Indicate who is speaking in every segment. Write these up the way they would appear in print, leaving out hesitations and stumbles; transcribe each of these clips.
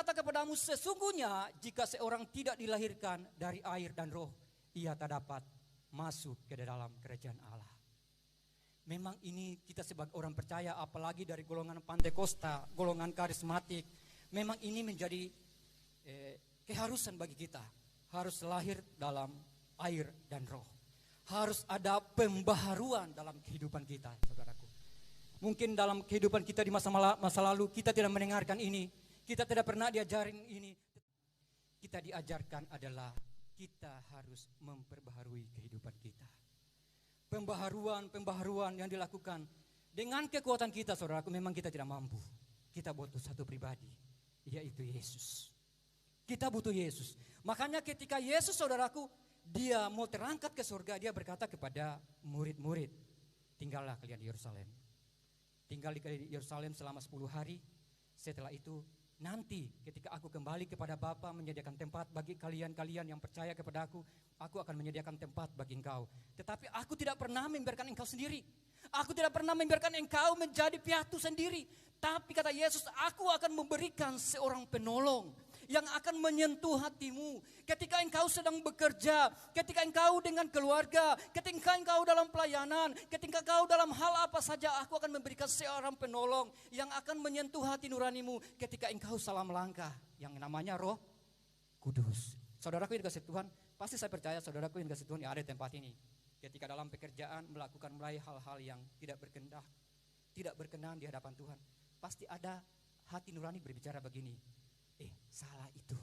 Speaker 1: berkata kepadamu, sesungguhnya jika seorang tidak dilahirkan dari air dan roh, ia tak dapat masuk ke dalam kerajaan Allah. Memang ini kita sebagai orang percaya, apalagi dari golongan Pantekosta, golongan karismatik, memang ini menjadi keharusan bagi kita. Harus lahir dalam air dan roh. Harus ada pembaharuan dalam kehidupan kita, saudaraku. Mungkin dalam kehidupan kita di masa lalu kita tidak mendengarkan ini. Kita tidak pernah diajarin ini. Kita diajarkan adalah kita harus memperbaharui kehidupan kita. Pembaharuan yang dilakukan dengan kekuatan kita, saudaraku, memang kita tidak mampu. Kita butuh satu pribadi, yaitu Yesus. Kita butuh Yesus. Makanya ketika Yesus, saudaraku, dia mau terangkat ke surga, dia berkata kepada murid-murid, tinggallah kalian di Yerusalem. Tinggal di Yerusalem selama 10 hari. Setelah itu nanti ketika aku kembali kepada Bapa menyediakan tempat bagi kalian yang percaya kepada aku akan menyediakan tempat bagi engkau. Tetapi aku tidak pernah membiarkan engkau sendiri. Aku tidak pernah membiarkan engkau menjadi piatu sendiri. Tapi kata Yesus, aku akan memberikan seorang penolong yang akan menyentuh hatimu. Ketika engkau sedang bekerja, ketika engkau dengan keluarga, ketika engkau dalam pelayanan, ketika engkau dalam hal apa saja, aku akan memberikan seorang penolong yang akan menyentuh hati nuranimu ketika engkau salah melangkah. Yang namanya Roh Kudus. Saudaraku yang dikasihi Tuhan, pasti saya percaya saudaraku yang dikasihi Tuhan yang ada di tempat ini. Ketika dalam pekerjaan melakukan mulai hal-hal yang tidak berkenan di hadapan Tuhan, pasti ada hati nurani berbicara begini. Salah itu.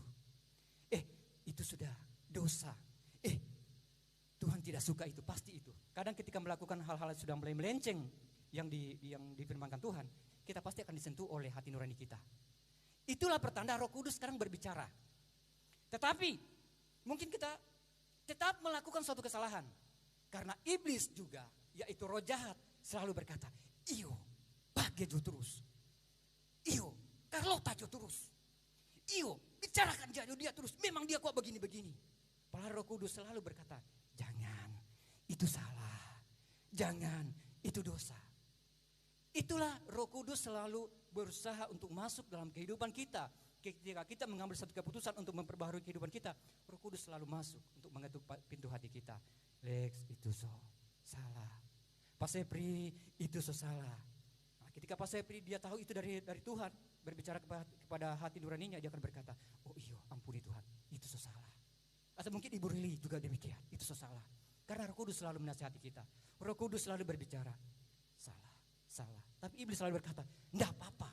Speaker 1: Itu sudah dosa. Tuhan tidak suka itu, pasti itu. Kadang ketika melakukan hal-hal yang sudah mulai melenceng yang difirmankan Tuhan, kita pasti akan disentuh oleh hati nurani kita. Itulah pertanda Roh Kudus sekarang berbicara. Tetapi mungkin kita tetap melakukan suatu kesalahan. Karena iblis juga, yaitu roh jahat, selalu berkata, iyo, bagejo terus. Iyo, Carlota jo terus. Iyo, bicarakan dia terus. Memang dia kok begini-begini. Padahal Roh Kudus selalu berkata, jangan, itu salah. Jangan, itu dosa. Itulah Roh Kudus selalu berusaha untuk masuk dalam kehidupan kita. Ketika kita mengambil satu keputusan untuk memperbaharui kehidupan kita, Roh Kudus selalu masuk untuk mengetuk pintu hati kita. Lex, itu salah. Pak Sepri, itu salah. Nah, ketika Pak Sepri dia tahu itu dari Tuhan, berbicara kepada hati nuraninya, dia akan berkata, oh iyo, ampuni Tuhan, itu salah. Atau mungkin Ibu Rili juga demikian, itu salah. Karena Roh Kudus selalu menasihati kita. Roh Kudus selalu berbicara, salah. Tapi iblis selalu berkata, enggak apa-apa,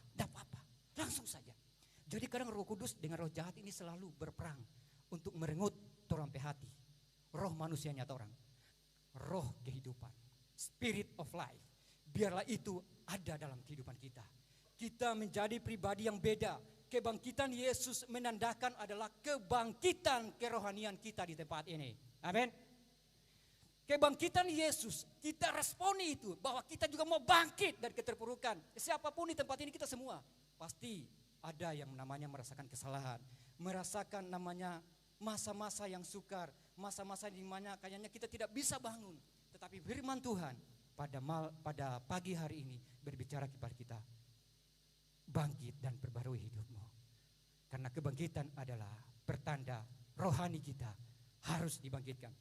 Speaker 1: langsung saja. Jadi kadang Roh Kudus dengan roh jahat ini selalu berperang untuk merenggut orang pe hati. Roh manusianya orang. Roh kehidupan. Spirit of life. Biarlah itu ada dalam kehidupan kita. Kita menjadi pribadi yang beda. Kebangkitan Yesus menandakan adalah kebangkitan kerohanian kita di tempat ini. Amin. Kebangkitan Yesus, kita responi itu. Bahwa kita juga mau bangkit dari keterpurukan. Siapapun di tempat ini kita semua. Pasti ada yang namanya merasakan kesalahan. Merasakan namanya masa-masa yang sukar. Masa-masa di mana kayaknya kita tidak bisa bangun. Tetapi firman Tuhan pada pagi hari ini berbicara kepada kita. Bangkit dan perbarui hidupmu. Karena kebangkitan adalah pertanda rohani kita harus dibangkitkan.